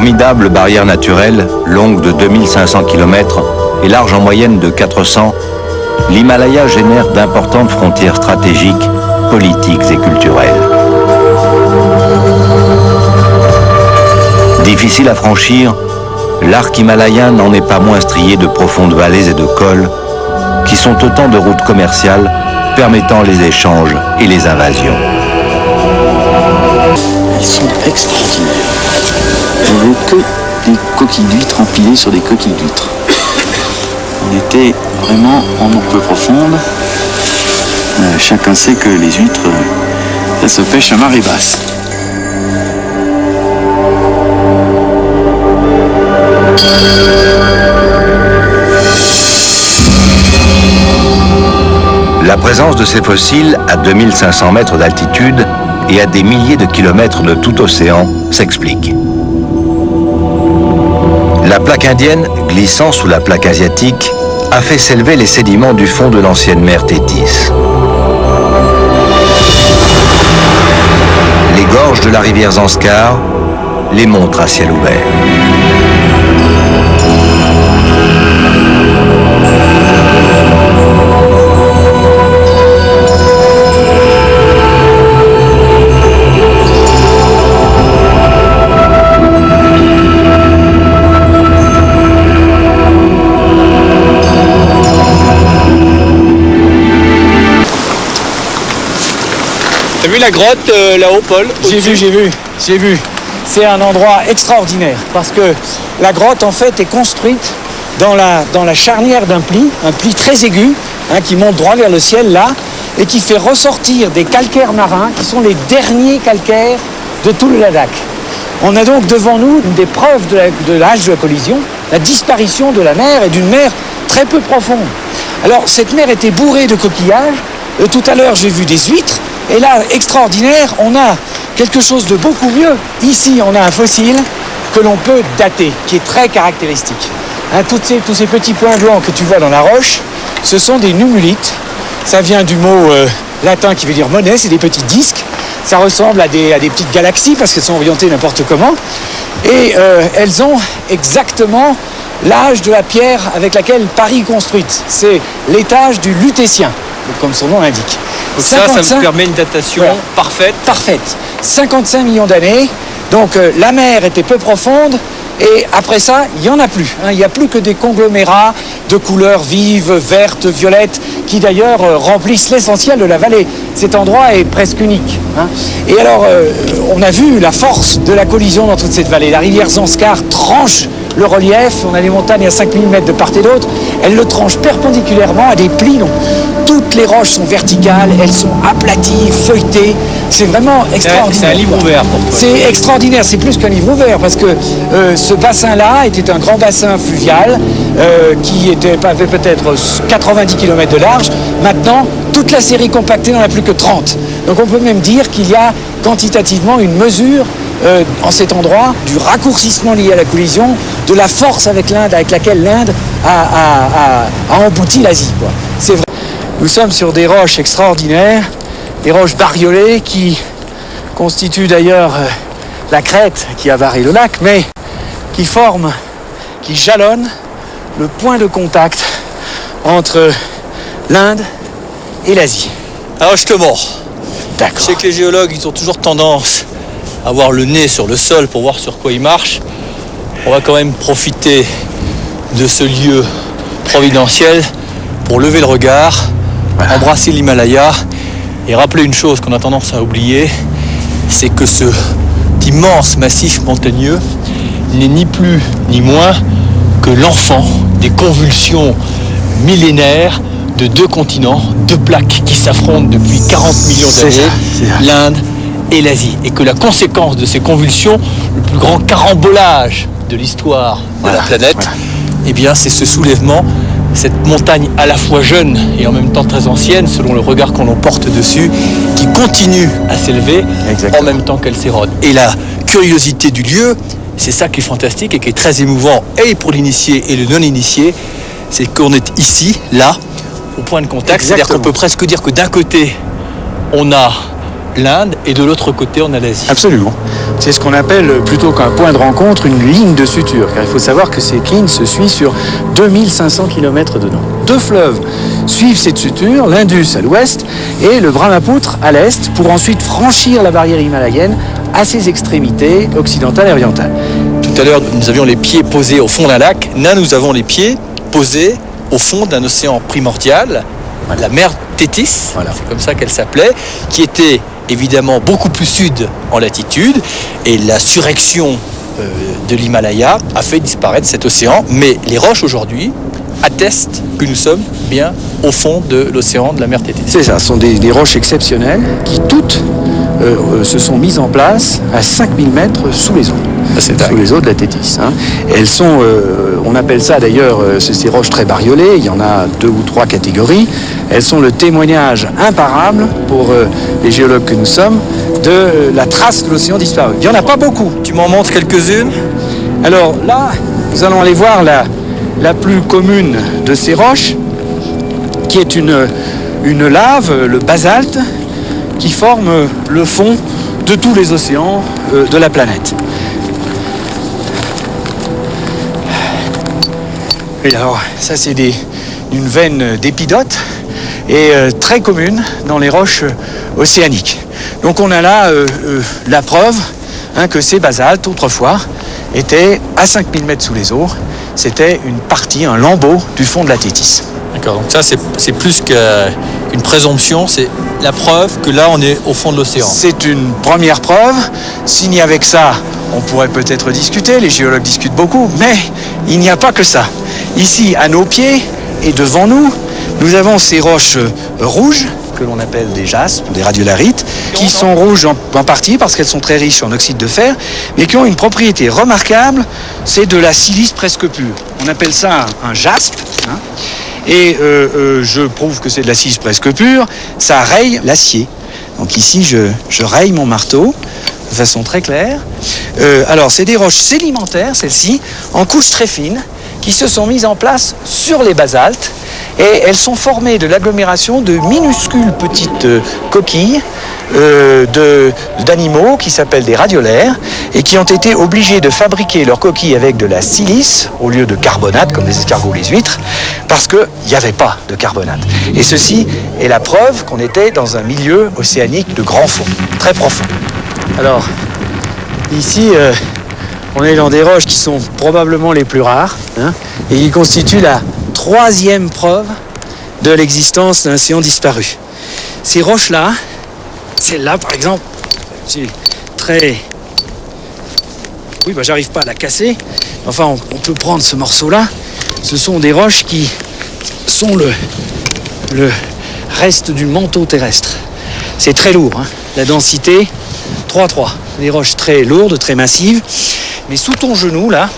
Formidable barrière naturelle, longue de 2500 km et large en moyenne de 400, l'Himalaya génère d'importantes frontières stratégiques, politiques et culturelles. Difficile à franchir, l'arc himalayen n'en est pas moins strié de profondes vallées et de cols, qui sont autant de routes commerciales permettant les échanges et les invasions. Ils sont extraordinaires. Je n'avais que des coquilles d'huîtres empilées sur des coquilles d'huîtres. On était vraiment en eau peu profonde. Chacun sait que les huîtres, ça se pêche à marée basse. La présence de ces fossiles à 2500 mètres d'altitude et à des milliers de kilomètres de tout océan s'explique. La plaque indienne, glissant sous la plaque asiatique, a fait s'élever les sédiments du fond de l'ancienne mer Tétis. Les gorges de la rivière Zanskar les montrent à ciel ouvert. T'as vu la grotte là-haut, Paul? J'ai vu. C'est un endroit extraordinaire parce que la grotte en fait est construite dans la charnière d'un pli, un pli très aigu, qui monte droit vers le ciel là, et qui fait ressortir des calcaires marins qui sont les derniers calcaires de tout le Ladakh. On a donc devant nous des preuves de l'âge de la collision, la disparition de la mer et d'une mer très peu profonde. Alors cette mer était bourrée de coquillages. Tout à l'heure j'ai vu des huîtres. Et là, extraordinaire, on a quelque chose de beaucoup mieux. Ici, on a un fossile que l'on peut dater, qui est très caractéristique. Tous ces petits points blancs que tu vois dans la roche, ce sont des numulites. Ça vient du mot latin qui veut dire monnaie, c'est des petits disques. Ça ressemble à des petites galaxies parce qu'elles sont orientées n'importe comment. Et elles ont exactement l'âge de la pierre avec laquelle Paris est construite. C'est l'étage du Lutétien, comme son nom l'indique. Ça me permet une datation parfaite. Parfaite. 55 millions d'années. Donc la mer était peu profonde et après ça, il n'y en a plus. Il n'y a plus que des conglomérats de couleurs vives, vertes, violettes, qui d'ailleurs remplissent l'essentiel de la vallée. Cet endroit est presque unique. Et alors, on a vu la force de la collision dans toute cette vallée. La rivière Zanskar tranche le relief, on a des montagnes à 5000 mètres de part et d'autre, elle le tranche perpendiculairement à des plis. Donc, toutes les roches sont verticales, elles sont aplaties, feuilletées. C'est vraiment extraordinaire. C'est un livre ouvert pour toi. C'est extraordinaire, c'est plus qu'un livre ouvert parce que ce bassin-là était un grand bassin fluvial qui avait peut-être 90 km de large. Maintenant, toute la série compactée n'en a plus que 30. Donc on peut même dire qu'il y a quantitativement une mesure en cet endroit du raccourcissement lié à la collision, de la force avec l'Inde, avec laquelle l'Inde a embouti l'Asie. C'est vrai. Nous sommes sur des roches extraordinaires, des roches bariolées qui constituent d'ailleurs la crête qui avarie le lac, mais qui jalonnent le point de contact entre l'Inde et l'Asie. Alors je te mords. D'accord. Je sais que les géologues, ils ont toujours tendance à avoir le nez sur le sol pour voir sur quoi ils marchent. On va quand même profiter de ce lieu providentiel pour lever le regard, embrasser l'Himalaya et rappeler une chose qu'on a tendance à oublier, c'est que cet immense massif montagneux n'est ni plus ni moins que l'enfant des convulsions millénaires de deux continents, deux plaques qui s'affrontent depuis 40 millions d'années, l'Inde et l'Asie. Et que la conséquence de ces convulsions, le plus grand carambolage de l'histoire de la planète, eh bien c'est ce soulèvement, cette montagne à la fois jeune et en même temps très ancienne, selon le regard qu'on en porte dessus, qui continue à s'élever en même temps qu'elle s'érode. Et la curiosité du lieu, c'est ça qui est fantastique et qui est très émouvant, et pour l'initié et le non-initié, c'est qu'on est ici, là, au point de contact. C'est-à-dire qu'on peut presque dire que d'un côté, on a l'Inde et de l'autre côté, on a l'Asie. Absolument. C'est ce qu'on appelle, plutôt qu'un point de rencontre, une ligne de suture. Car il faut savoir que cette ligne se suit sur 2500 km de long. Deux fleuves suivent cette suture, l'Indus à l'ouest et le Brahmapoutre à l'est, pour ensuite franchir la barrière himalayenne à ses extrémités occidentales et orientales. Tout à l'heure, nous avions les pieds posés au fond d'un lac. Là, nous avons les pieds posés au fond d'un océan primordial, la mer Tétis, Voilà. c'est comme ça qu'elle s'appelait, qui était évidemment beaucoup plus sud en latitude, et la surrection de l'Himalaya a fait disparaître cet océan. Mais les roches aujourd'hui attestent que nous sommes bien au fond de l'océan de la mer Tétis. C'est ça, ce sont des roches exceptionnelles qui toutes se sont mises en place à 5000 mètres sous les eaux. C'est dingue. Sous les eaux de la Tétis. Elles sont, on appelle ça d'ailleurs, ces roches très bariolées, il y en a 2 ou 3 catégories. Elles sont le témoignage imparable pour les géologues que nous sommes de la trace de l'océan disparu. Il n'y en a pas beaucoup. Tu m'en montres quelques-unes? Alors là, nous allons aller voir la plus commune de ces roches, qui est une lave, le basalte, qui forme le fond de tous les océans de la planète. Et alors, ça c'est une veine d'épidote et très commune dans les roches océaniques. Donc on a là la preuve que ces basaltes, autrefois, étaient à 5000 mètres sous les eaux. C'était une partie, un lambeau du fond de la Tétis. D'accord, donc ça c'est plus qu'une présomption, c'est la preuve que là on est au fond de l'océan. C'est une première preuve. S'il n'y avait que ça, on pourrait peut-être discuter, les géologues discutent beaucoup, mais il n'y a pas que ça. Ici, à nos pieds et devant nous, nous avons ces roches rouges, que l'on appelle des jaspes ou des radiolarites, qui sont rouges en partie parce qu'elles sont très riches en oxyde de fer, mais qui ont une propriété remarquable, c'est de la silice presque pure. On appelle ça un jaspe, et je prouve que c'est de la silice presque pure, ça raye l'acier. Donc ici, je raye mon marteau de façon très claire. Alors, c'est des roches sédimentaires, celles-ci, en couches très fines, qui se sont mises en place sur les basaltes, et elles sont formées de l'agglomération de minuscules petites coquilles d'animaux qui s'appellent des radiolaires et qui ont été obligés de fabriquer leurs coquilles avec de la silice au lieu de carbonate comme les escargots, les huîtres, parce qu'il n'y avait pas de carbonate. Et ceci est la preuve qu'on était dans un milieu océanique de grand fond, très profond. Alors, ici, on est dans des roches qui sont probablement les plus rares, et qui constituent la 3e preuve de l'existence d'un océan disparu. Ces roches-là, celle-là par exemple, c'est très... Oui, j'arrive pas à la casser. Enfin, on peut prendre ce morceau-là. Ce sont des roches qui sont le reste du manteau terrestre. C'est très lourd, La densité, 3,3. Des roches très lourdes, très massives. Mais sous ton genou, là,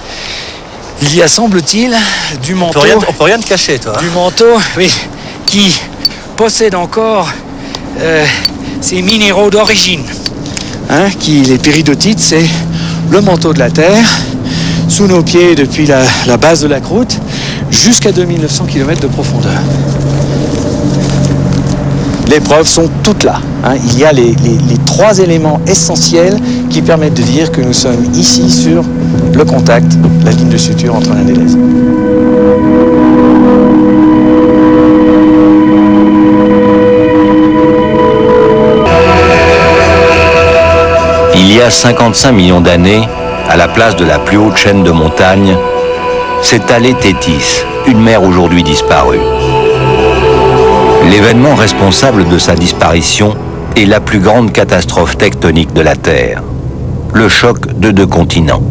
il y a, semble-t-il, du manteau... On peut rien te cacher, toi. Du manteau, oui, qui possède encore ces minéraux d'origine. Les péridotites, c'est le manteau de la Terre, sous nos pieds depuis la base de la croûte, jusqu'à 2900 km de profondeur. Les preuves sont toutes là. Il y a les 3 éléments essentiels qui permettent de dire que nous sommes ici sur le contact, la ligne de suture entre l'Inde et l'Asie. Il y a 55 millions d'années, à la place de la plus haute chaîne de montagnes, s'étalait Tétis, une mer aujourd'hui disparue. L'événement responsable de sa disparition est la plus grande catastrophe tectonique de la Terre, le choc de 2 continents.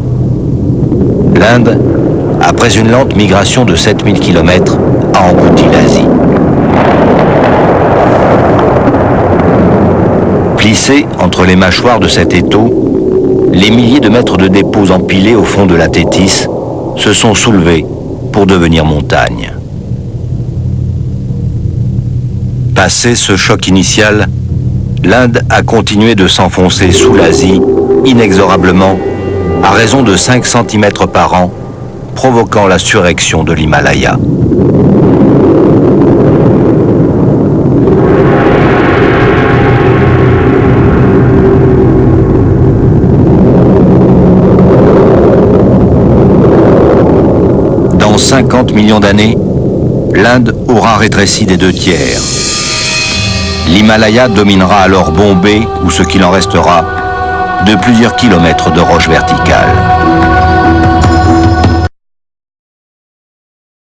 L'Inde, après une lente migration de 7000 km, a englouti l'Asie. Plissés entre les mâchoires de cet étau, les milliers de mètres de dépôts empilés au fond de la Tétis se sont soulevés pour devenir montagne. Passé ce choc initial, l'Inde a continué de s'enfoncer sous l'Asie inexorablement à raison de 5 cm par an, provoquant la surrection de l'Himalaya. Dans 50 millions d'années, l'Inde aura rétréci des 2/3. L'Himalaya dominera alors Bombay, ou ce qu'il en restera, de plusieurs kilomètres de roches verticales.